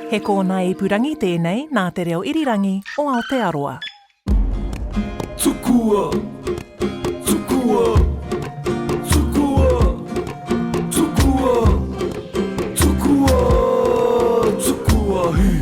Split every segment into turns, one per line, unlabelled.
He kōna I purangi tēnei nā te reo irirangi o Aotearoa.
Tukua, tukua, tukua, tukua, tukua, tukua hi.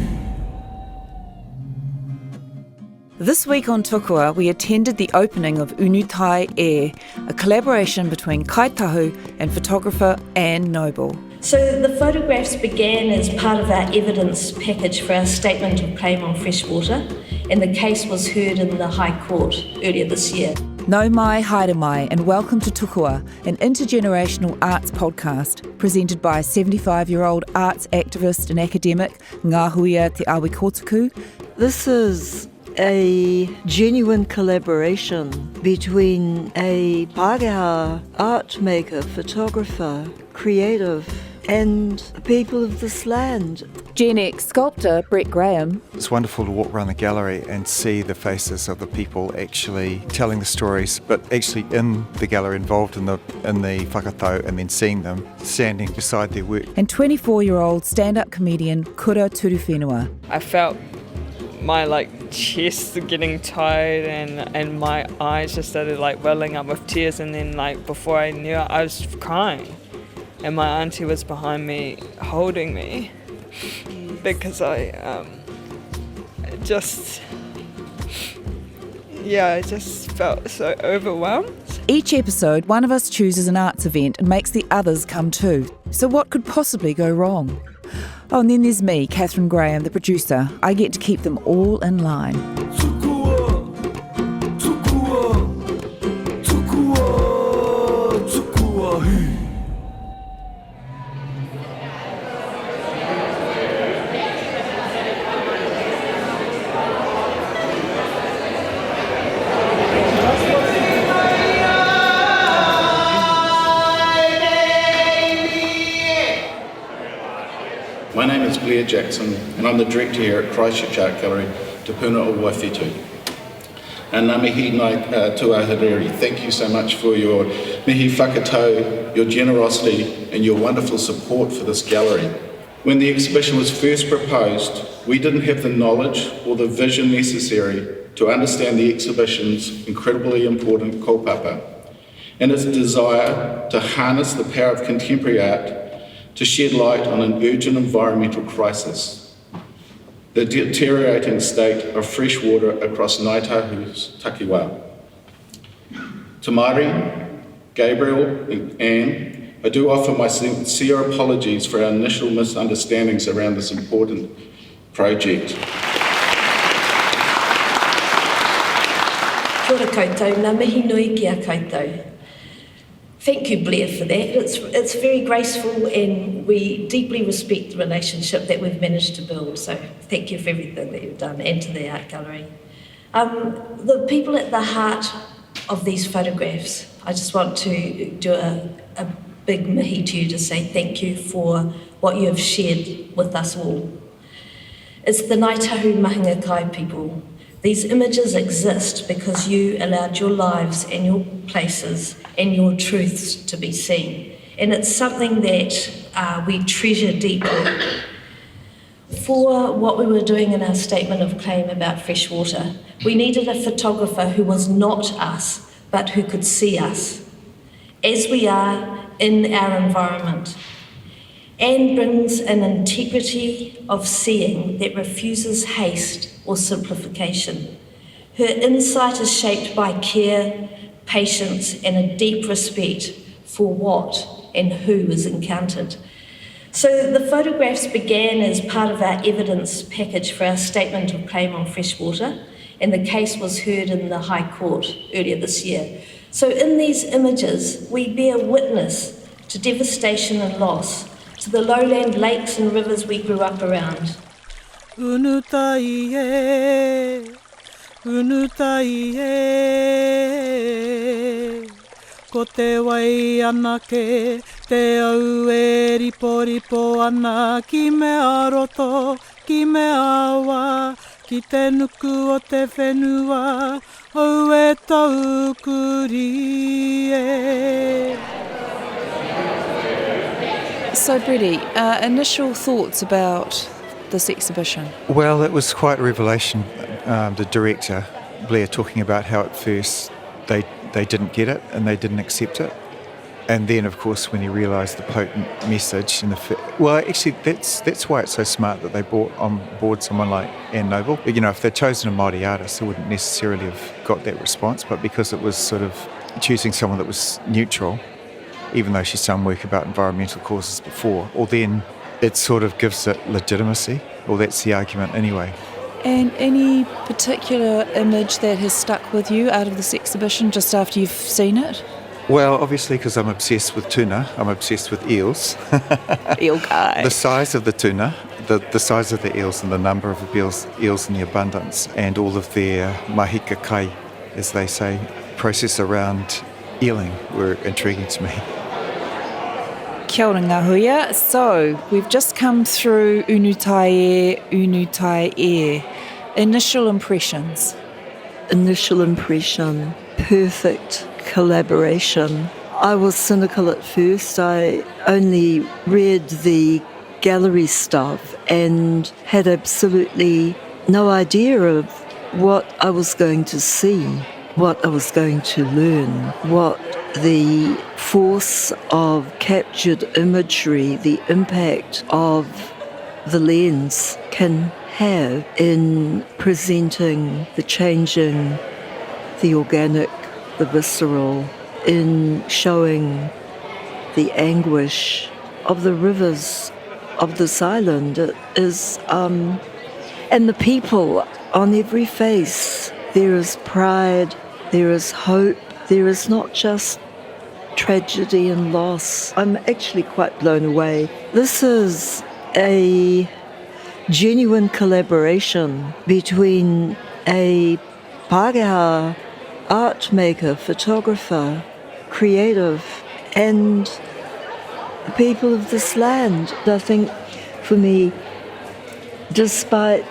This week on Tukua, we attended the opening of Unutai Air, a collaboration between Tahu and photographer Anne Noble.
So the photographs began as part of our evidence package for our statement of claim on freshwater, and the case was heard in the High Court earlier this year.
Nau mai, haere mai, and welcome to Tukua, an intergenerational arts podcast presented by 75-year-old arts activist and academic Ngāi Te Wai Pounamu.
This is a genuine collaboration between a Pākehā art maker, photographer, creative, and the people of this land.
Gen X sculptor Brett Graham.
It's wonderful to walk around the gallery and see the faces of the people actually telling the stories, but actually in the gallery, involved in the whakatau, and then seeing them standing beside their work.
And 24-year-old stand-up comedian Kura Turuwhenua.
I felt my chest getting tired and my eyes just started welling up with tears, and then before I knew it, I was crying. And my auntie was behind me holding me because I just felt so overwhelmed.
Each episode, one of us chooses an arts event and makes the others come too. So what could possibly go wrong? Oh, and then there's me, Catherine Graham, the producer. I get to keep them all in line.
Tukua, tukua, tukua, tukua hi.
My name is Blair Jackson, and I'm the director here at Christchurch Art Gallery, Te Puna o Waiwhitu. And ngā mihi nai tuahiriri, thank you so much for your mihi whakatau, your generosity, and your wonderful support for this gallery. When the exhibition was first proposed, we didn't have the knowledge or the vision necessary to understand the exhibition's incredibly important kaupapa and its desire to harness the power of contemporary art to shed light on an urgent environmental crisis, the deteriorating state of fresh water across Ngāi Tahu's takiwā. To Māori, Gabriel and Anne, I do offer my sincere apologies for our initial misunderstandings around this important project.
Kia ora koutou, ngā mihi nui ki a koutou. Thank you, Blair, for that. It's very graceful, and we deeply respect the relationship that we've managed to build. So thank you for everything that you've done, and to the art gallery. The people at the heart of these photographs, I just want to do a big mihi to you to say thank you for what you have shared with us all. It's the Ngāi Tahu Mahinga Kai people. These images exist because you allowed your lives and your places and your truths to be seen. And it's something that we treasure deeply. For what we were doing in our statement of claim about freshwater, we needed a photographer who was not us, but who could see us as we are in our environment. Anne brings an integrity of seeing that refuses haste or simplification. Her insight is shaped by care, patience, and a deep respect for what and who is encountered. So the photographs began as part of our evidence package for our statement of claim on freshwater, and the case was heard in the High Court earlier this year. So in these images, we bear witness to devastation and loss, to the lowland lakes and rivers we grew up around.
Unutai e, unutai e, ko te wai anake, te au e ripo ripo ana, ki me aroto, ki me awa, ki te nuku o te whenua, au e tau kuri e.
So, Bretty, initial thoughts about this exhibition?
Well, it was quite a revelation. The director, Blair, talking about how at first they didn't get it and they didn't accept it. And then, of course, when he realised the potent message and actually, that's why it's so smart that they brought on board someone like Anne Noble. You know, if they'd chosen a Māori artist, they wouldn't necessarily have got that response. But because it was sort of choosing someone that was neutral, even though she's done work about environmental causes before, or then it sort of gives it legitimacy. Well, that's the argument anyway.
And any particular image that has stuck with you out of this exhibition just after you've seen it?
Well, obviously, because I'm obsessed with tuna, I'm obsessed with eels.
Eel guy.
The size of the tuna, the size of the eels and the number of eels and the abundance, and all of their mahika kai, as they say, process around eeling were intriguing to me.
Kia ora ngā huia. So, we've just come through Unutai Air. Initial impressions.
Initial impression, perfect collaboration. I was cynical at first. I only read the gallery stuff and had absolutely no idea of what I was going to see, what I was going to learn, what the force of captured imagery, the impact of the lens can have in presenting the changing, the organic, the visceral, in showing the anguish of the rivers of this island. It is, and the people on every face. There is pride, there is hope, there is not just tragedy and loss. I'm actually quite blown away. This is a genuine collaboration between a Pākehā art maker, photographer, creative, and the people of this land. I think for me, despite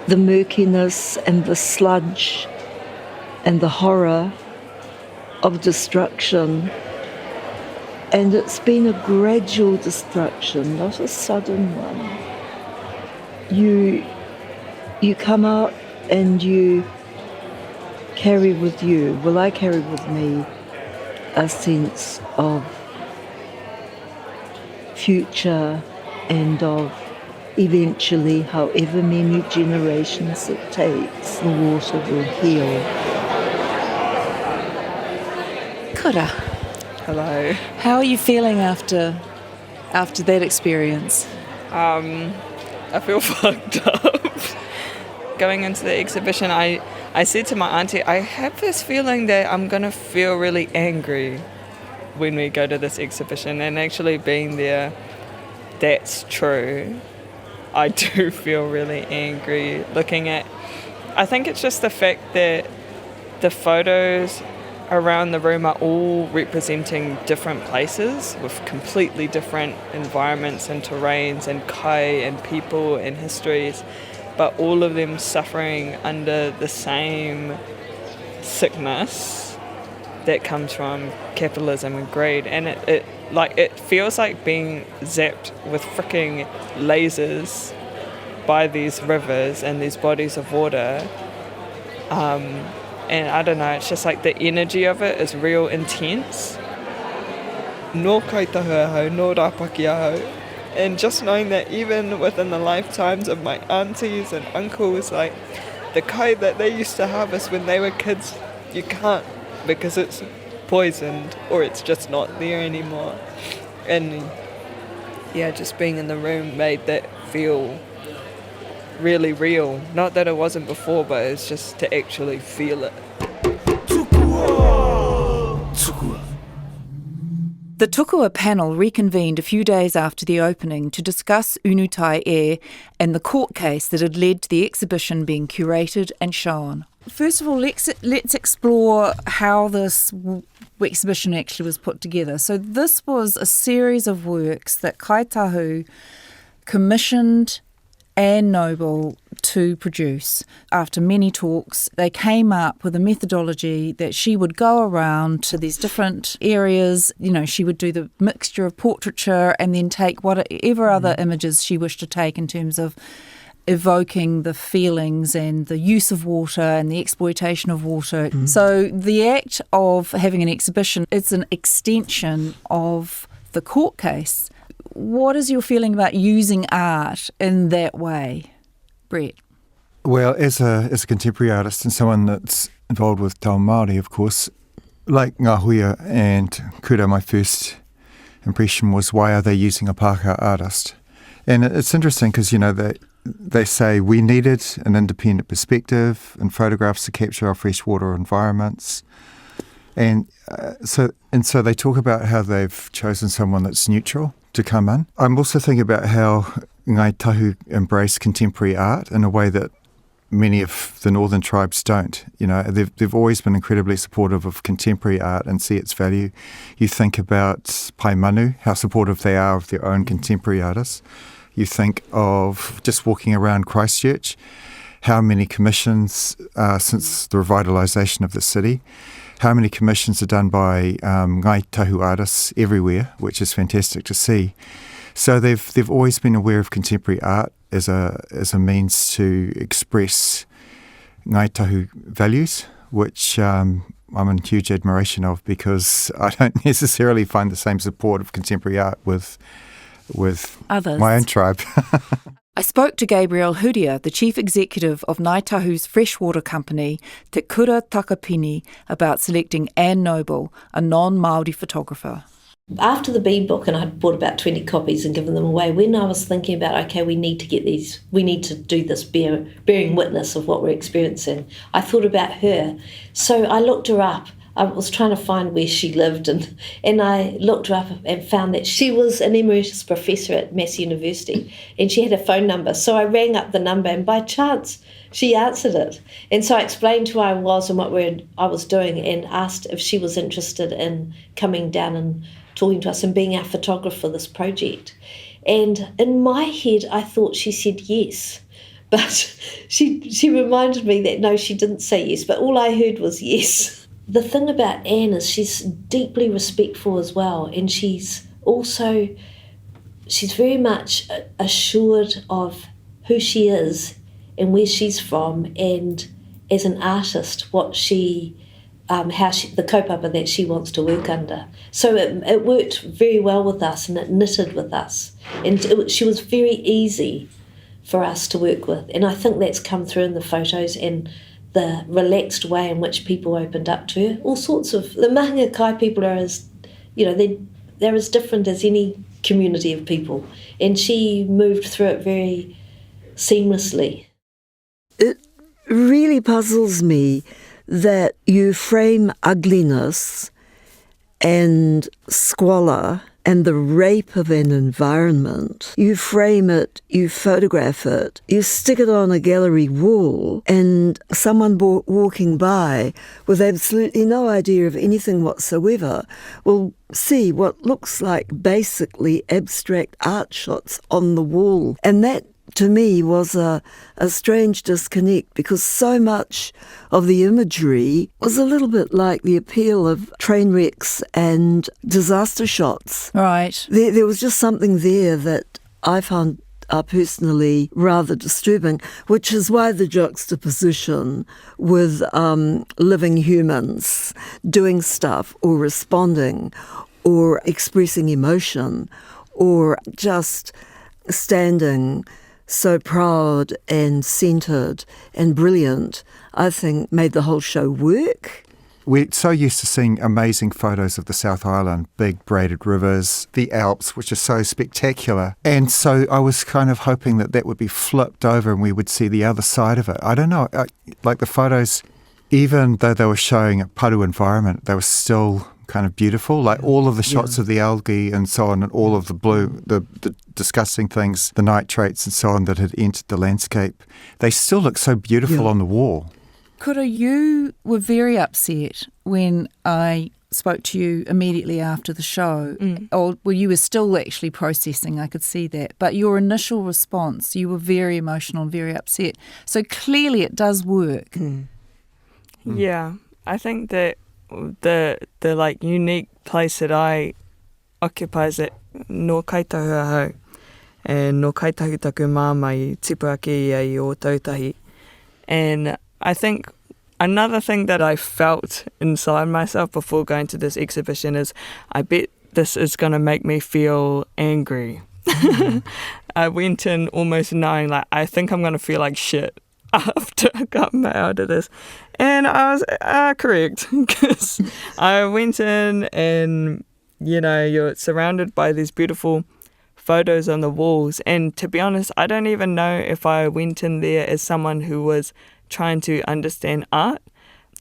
the murkiness and the sludge and the horror of destruction, and it's been a gradual destruction, not a sudden one. You come out and you carry with you, well, I carry with me a sense of future and of eventually, however many generations it takes, the water will heal.
Kura.
Hello.
How are you feeling after that experience?
I feel fucked up. Going into the exhibition, I said to my auntie, I have this feeling that I'm going to feel really angry when we go to this exhibition. And actually being there, that's true. I do feel really angry looking at... I think it's just the fact that the photos around the room are all representing different places with completely different environments and terrains and kai and people and histories, but all of them suffering under the same sickness that comes from capitalism and greed. And it feels like being zapped with freaking lasers by these rivers and these bodies of water. And I don't know, it's just like the energy of it is real intense. Nō kai tahu ahau, nō rāpaki ahau. And just knowing that even within the lifetimes of my aunties and uncles, like the kai that they used to harvest when they were kids, you can't because it's poisoned or it's just not there anymore. And yeah, just being in the room made that feel really real. Not that it wasn't before, but it's just to actually feel it.
Tukua.
The Tukua panel reconvened a few days after the opening to discuss Unutai Air and the court case that had led to the exhibition being curated and shown. First of all, let's explore how this exhibition actually was put together. So this was a series of works that Kai Tahu commissioned Anne Noble to produce. After many talks, they came up with a methodology that she would go around to these different areas. You know, she would do the mixture of portraiture and then take whatever other images she wished to take in terms of evoking the feelings and the use of water and the exploitation of water. So the act of having an exhibition, it's an extension of the court case. What is your feeling about using art in that way, Brett?
Well, as a contemporary artist and someone that's involved with Tahu Māori, of course, like Ngā Huia and Kura, my first impression was, why are they using a Pākehā artist? And it's interesting because, they say we needed an independent perspective and photographs to capture our freshwater environments. And so they talk about how they've chosen someone that's neutral to come in. I'm also thinking about how Ngāi Tahu embrace contemporary art in a way that many of the northern tribes don't. They've always been incredibly supportive of contemporary art and see its value. You think about Pai Manu, how supportive they are of their own contemporary artists. You think of just walking around Christchurch, how many commissions since the revitalisation of the city, how many commissions are done by Ngāi Tahu artists everywhere, which is fantastic to see. So they've always been aware of contemporary art as a means to express Ngāi Tahu values, which I'm in huge admiration of, because I don't necessarily find the same support of contemporary art with
others.
My own tribe.
I spoke to Gabriel Huria, the chief executive of Ngāi Tahu's freshwater company, Te Kura Takapini, about selecting Anne Noble, a non-Māori photographer.
After the Bee book, and I'd bought about 20 copies and given them away, when I was thinking about, okay, we need to get these, we need to do this bearing witness of what we're experiencing, I thought about her. So I looked her up. I was trying to find where she lived, and I looked her up and found that she was an emeritus professor at Massey University, and she had a phone number. So I rang up the number, and by chance she answered it. And so I explained who I was and what I was doing, and asked if she was interested in coming down and talking to us and being our photographer for this project. And in my head, I thought she said yes. But she reminded me that no, she didn't say yes, but all I heard was yes. The thing about Anne is she's deeply respectful as well, and she's very much assured of who she is and where she's from, and as an artist, what the kaupapa that she wants to work under. So it worked very well with us, and it knitted with us, and she was very easy for us to work with, and I think that's come through in the photos and the relaxed way in which people opened up to her. All sorts of, the Mahinga Kai people are as, they're as different as any community of people, and she moved through it very seamlessly.
It really puzzles me that you frame ugliness and squalor and the rape of an environment. You frame it, you photograph it, you stick it on a gallery wall, and someone walking by with absolutely no idea of anything whatsoever will see what looks like basically abstract art shots on the wall. And that, to me, was a strange disconnect, because so much of the imagery was a little bit like the appeal of train wrecks and disaster shots.
Right.
There was just something there that I found personally rather disturbing, which is why the juxtaposition with living humans doing stuff or responding or expressing emotion or just standing so proud and centred and brilliant, I think made the whole show work.
We're so used to seeing amazing photos of the South Island, big braided rivers, the Alps, which are so spectacular. And so I was kind of hoping that would be flipped over and we would see the other side of it. I don't know, like the photos, even though they were showing a paru environment, they were still kind of beautiful, like all of the shots of the algae and so on, and all of the blue, the disgusting things, the nitrates and so on that had entered the landscape, they still look so beautiful on the wall.
Kura, you were very upset when I spoke to you immediately after the show. Or, well, you were still actually processing, I could see that. But your initial response, you were very emotional and very upset. So clearly it does work.
Yeah, I think that the unique place that I occupy is at no kaitahua hau, and no kaitahutaku māmai tipua ke ia I o tautahi. And I think another thing that I felt inside myself before going to this exhibition is I bet this is going to make me feel angry. I went in almost knowing like I think I'm going to feel like shit after I come out of this. And I was correct, because I went in and, you know, you're surrounded by these beautiful photos on the walls. And to be honest, I don't even know if I went in there as someone who was trying to understand art.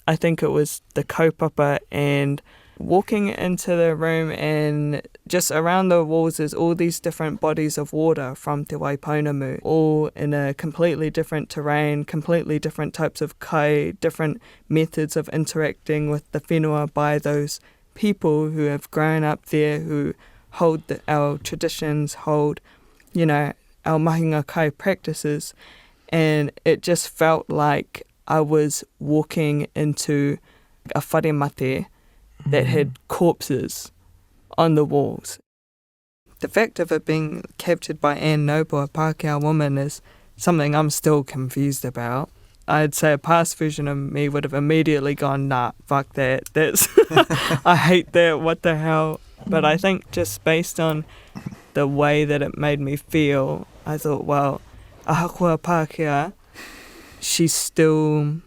I think it was the kaupapa, and walking into the room and just around the walls there's all these different bodies of water from Te Wai Pounamu, all in a completely different terrain, completely different types of kai, different methods of interacting with the whenua by those people who have grown up there, who hold our traditions, hold, you know, our mahinga kai practices. And it just felt like I was walking into a whare mate that had corpses on the walls. The fact of it being captured by Anne Noble, a Pākehā woman, is something I'm still confused about. I'd say a past version of me would have immediately gone, nah, fuck that, that's I hate that, what the hell. But I think just based on the way that it made me feel, I thought, well, Ahakua Pākehā, she's still,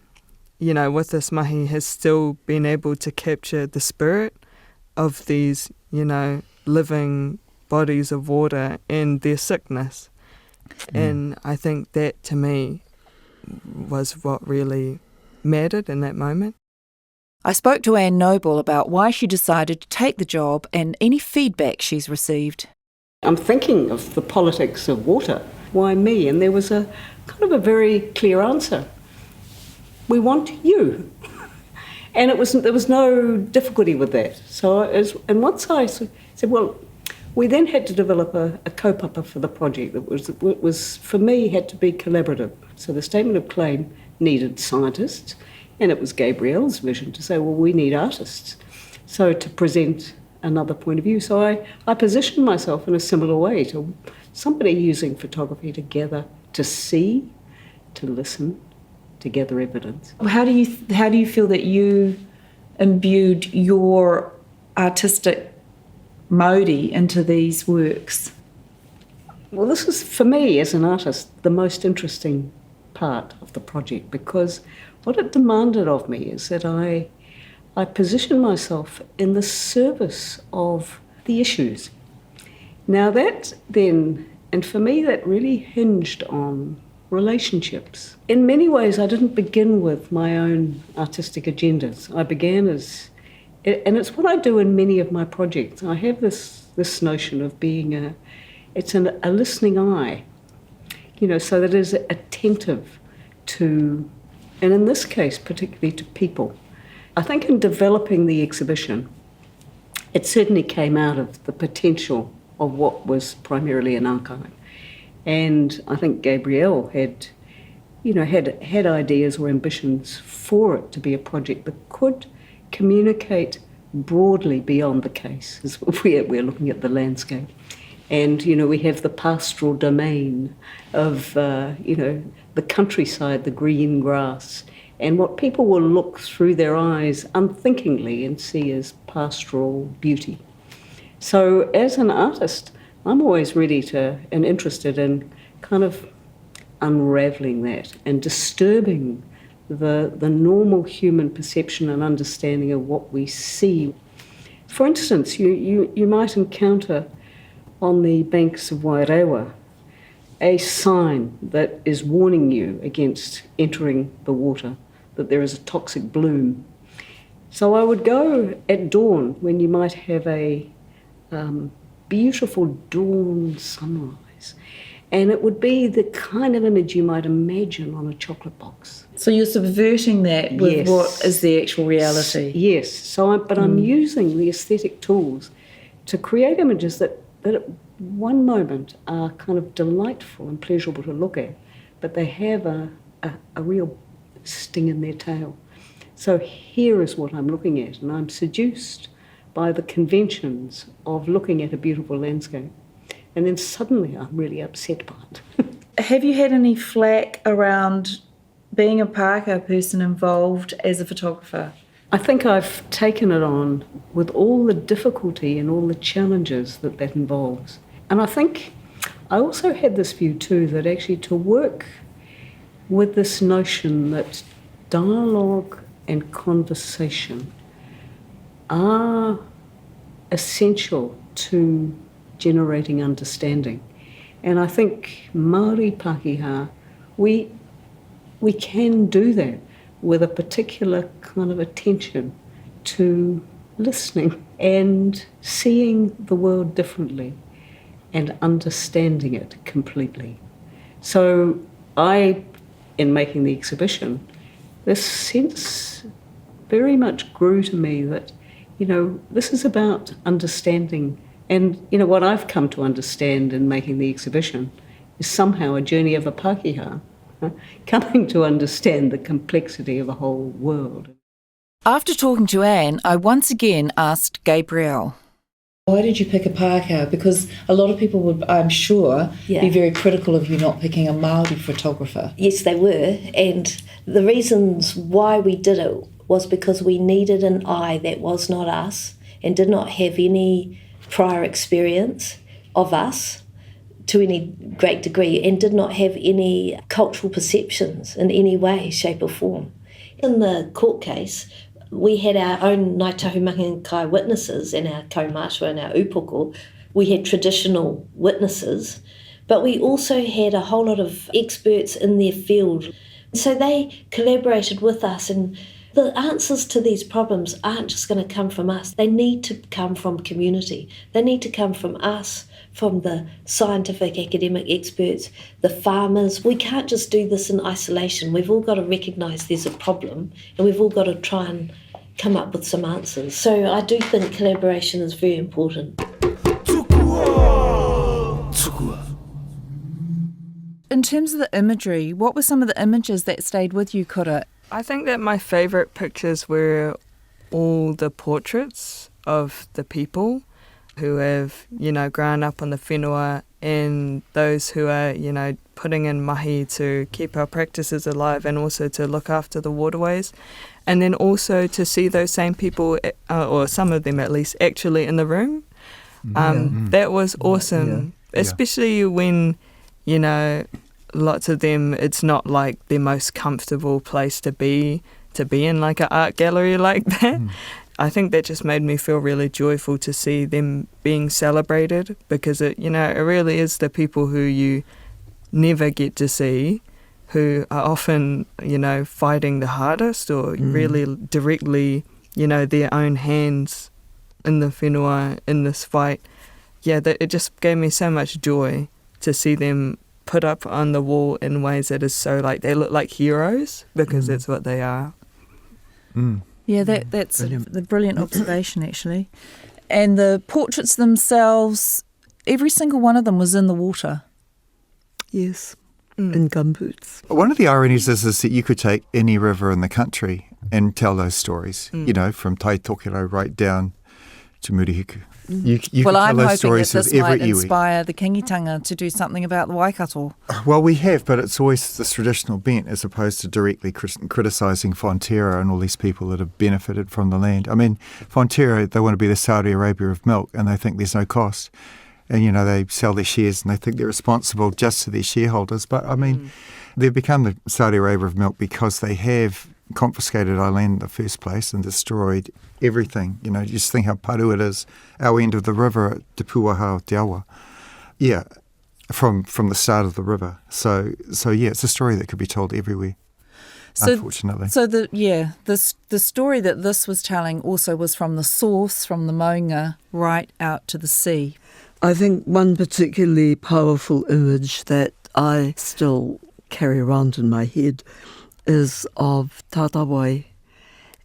you know, with this mahi, has still been able to capture the spirit of these, you know, living bodies of water and their sickness. And I think that, to me, was what really mattered in that moment.
I spoke to Anne Noble about why she decided to take the job and any feedback she's received.
I'm thinking of the politics of water. Why me? And there was a kind of a very clear answer. We want you. And there was no difficulty with that. And once I said, well, we then had to develop a kaupapa for the project that was for me, had to be collaborative. So the statement of claim needed scientists, and it was Gabrielle's vision to say, well, we need artists. So to present another point of view. So I positioned myself in a similar way to somebody using photography to gather, to see, to listen, to gather evidence.
How do you feel that you imbued your artistic mauri into these works?
Well, this is, for me as an artist, the most interesting part of the project, because what it demanded of me is that I position myself in the service of the issues. Now that then, and for me that really hinged on relationships. In many ways I didn't begin with my own artistic agendas. I began as, and it's what I do in many of my projects. I have this notion of being a listening eye, you know, so that it is attentive to, and in this case particularly to people. I think in developing the exhibition, it certainly came out of the potential of what was primarily an archive. And I think Gabrielle had ideas or ambitions for it to be a project that could communicate broadly beyond the case, as we're looking at the landscape. And, you know, we have the pastoral domain of, the countryside, the green grass, and what people will look through their eyes unthinkingly and see as pastoral beauty. So as an artist, I'm always ready to and interested in kind of unravelling that and disturbing the normal human perception and understanding of what we see. For instance, you might encounter on the banks of Wairewa a sign that is warning you against entering the water, that there is a toxic bloom. So I would go at dawn when you might have a beautiful dawn sunrise, and it would be the kind of image you might imagine on a chocolate box.
So you're subverting that with what is the actual reality.
Yes. So I'm using the aesthetic tools to create images that at one moment are kind of delightful and pleasurable to look at, but they have a real sting in their tail. So here is what I'm looking at, and I'm seduced by the conventions of looking at a beautiful landscape. And then suddenly I'm really upset by it.
Have you had any flack around being a Pākehā person involved as a photographer?
I think I've taken it on with all the difficulty and all the challenges that involves. And I think I also had this view too, that actually to work with this notion that dialogue and conversation are essential to generating understanding. And I think Māori Pākehā, we can do that with a particular kind of attention to listening and seeing the world differently and understanding it completely. So in making the exhibition, this sense very much grew to me that, this is about understanding. And, what I've come to understand in making the exhibition is somehow a journey of a Pākehā, coming to understand the complexity of a whole world.
After talking to Anne, I once again asked Gabrielle.
Why did you pick a Pākehā? Because a lot of people would, I'm sure, be very critical of you not picking a Māori photographer.
Yes, they were. And the reasons why we did it was because we needed an eye that was not us and did not have any prior experience of us to any great degree and did not have any cultural perceptions in any way, shape or form. In the court case, we had our own Ngāi Tahu Makangai witnesses and our kaumātua and our upoko. We had traditional witnesses, but we also had a whole lot of experts in their field. So they collaborated with us, and the answers to these problems aren't just going to come from us. They need to come from community. They need to come from us, from the scientific academic experts, the farmers. We can't just do this in isolation. We've all got to recognise there's a problem and we've all got to try and come up with some answers. So I do think collaboration is very important.
Tukua! Tukua.
In terms of the imagery, what were some of the images that stayed with you, Kura?
I think that my favourite pictures were all the portraits of the people who have, grown up on the whenua and those who are, putting in mahi to keep our practices alive and also to look after the waterways. And then also to see those same people, or some of them at least, actually in the room. That was awesome, especially when, lots of them, it's not like their most comfortable place to be in like an art gallery like that. I think that just made me feel really joyful to see them being celebrated, because it really is the people who you never get to see who are often, fighting the hardest or really directly, their own hands in the whenua, in this fight. Yeah, it just gave me so much joy to see them put up on the wall in ways that is so they look like heroes, because that's what they are.
Yeah, that's a brilliant observation, actually. And the portraits themselves, every single one of them was in the water.
Yes, in gumboots.
One of the ironies is that you could take any river in the country and tell those stories, from Taitokero right down to Murihiku. You
Well,
can
I'm
tell those
hoping that
stories
this
with every
might
iwi.
inspire the kingitanga to do something about the Waikato.
Well, we have, but it's always this traditional bent as opposed to directly criticising Fonterra and all these people that have benefited from the land. I mean, Fonterra, they want to be the Saudi Arabia of milk, and they think there's no cost. And, they sell their shares and they think they're responsible just to their shareholders. But, I mean, they've become the Saudi Arabia of milk because they have confiscated our land in the first place and destroyed everything. Just think how paru it is, our end of the river at Te Puaha Te Awa. Yeah, from the start of the river. So yeah, it's a story that could be told everywhere, unfortunately.
So the story that this was telling also was from the source, from the maunga, right out to the sea.
I think one particularly powerful image that I still carry around in my head is of Tatawai,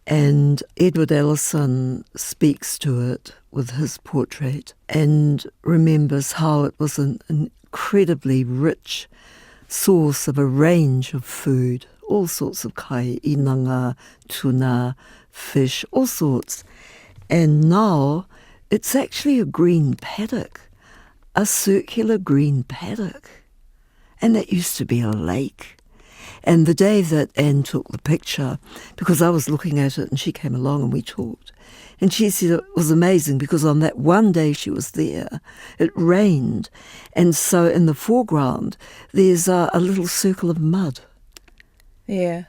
and Edward Ellison speaks to it with his portrait and remembers how it was an incredibly rich source of a range of food, all sorts of kai, inanga, tuna, fish, all sorts. And now it's actually a green paddock. a circular green paddock. And that used to be a lake. And the day that Anne took the picture, because I was looking at it and she came along and we talked, and she said it was amazing because on that one day she was there, it rained. And so in the foreground, there's a little circle of mud.
Yeah.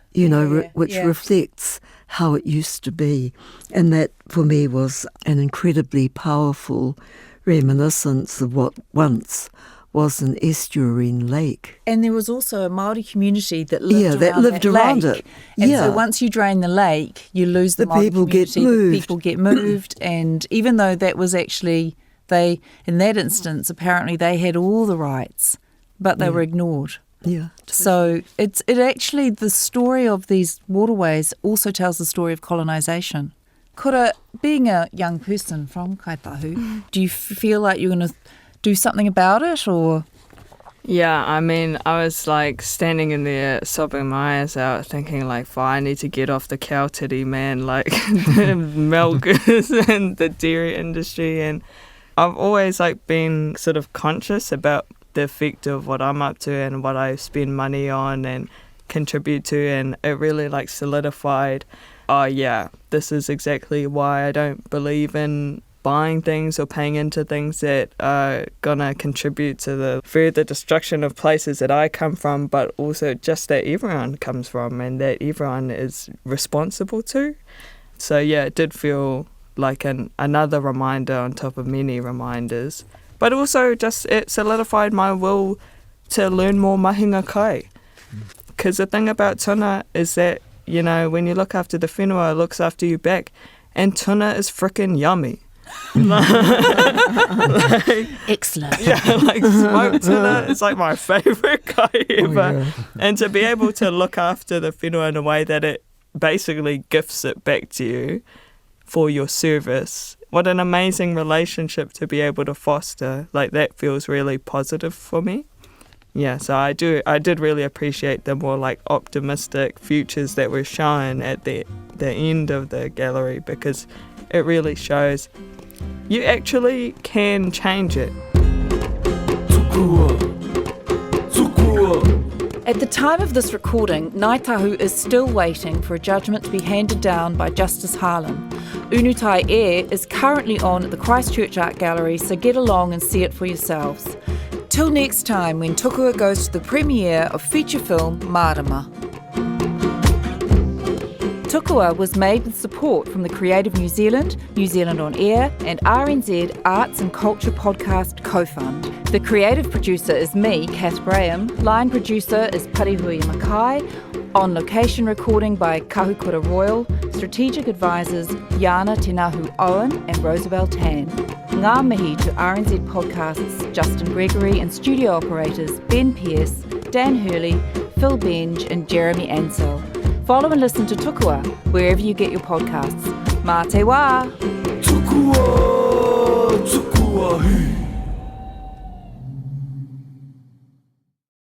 Which reflects how it used to be. And that, for me, was an incredibly powerful reminiscence of what once was an estuarine lake.
And there was also a Māori community that lived around
it.
And so once you drain the lake, you lose the Māori
people
community.
get moved.
The people get moved. And even though that was actually, in that instance, apparently they had all the rights, but they were ignored.
Yeah.
So it actually, the story of these waterways also tells the story of colonisation. Kura, being a young person from Tahu, do you feel like you're going to do something about it, or?
Yeah, I mean, I was like standing in there sobbing my eyes out thinking like, I need to get off the cow titty, man, like the milkers and the dairy industry. And I've always like been sort of conscious about the effect of what I'm up to and what I spend money on and contribute to, and it really like solidified, this is exactly why I don't believe in buying things or paying into things that are gonna contribute to the further destruction of places that I come from, but also just that everyone comes from and that everyone is responsible to. So yeah, it did feel like another reminder on top of many reminders, but also just it solidified my will to learn more mahinga kai. Because the thing about tuna is that, when you look after the whenua, it looks after you back, and tuna is frickin' yummy.
Excellent.
Yeah, like smoked tuna is like my favourite kai ever. And to be able to look after the whenua in a way that it basically gifts it back to you for your service, what an amazing relationship to be able to foster. Like, that feels really positive for me. Yeah, so I did really appreciate the more like optimistic futures that were shown at the end of the gallery, because it really shows you actually can change it.
Tukua.
At the time of this recording, Ngāi Tahu is still waiting for a judgment to be handed down by Justice Harlan. Unutai Air is currently on at the Christchurch Art Gallery, so get along and see it for yourselves. Till next time, when Tukua goes to the premiere of feature film Marama. Tukua was made with support from the Creative New Zealand, New Zealand On Air and RNZ Arts and Culture Podcast Co-Fund. The creative producer is me, Kath Graham. Line producer is Parihui Mackay. On location recording by Kahukura Royal. Strategic advisors Yana Tinahu Owen and Rosabelle Tan. Ngā mihi to RNZ Podcasts, Justin Gregory, and studio operators Ben Pearce, Dan Hurley, Phil Benge and Jeremy Ansell. Follow and listen to Tukua wherever you get your podcasts. Mā te wā!
Tukua, tukua,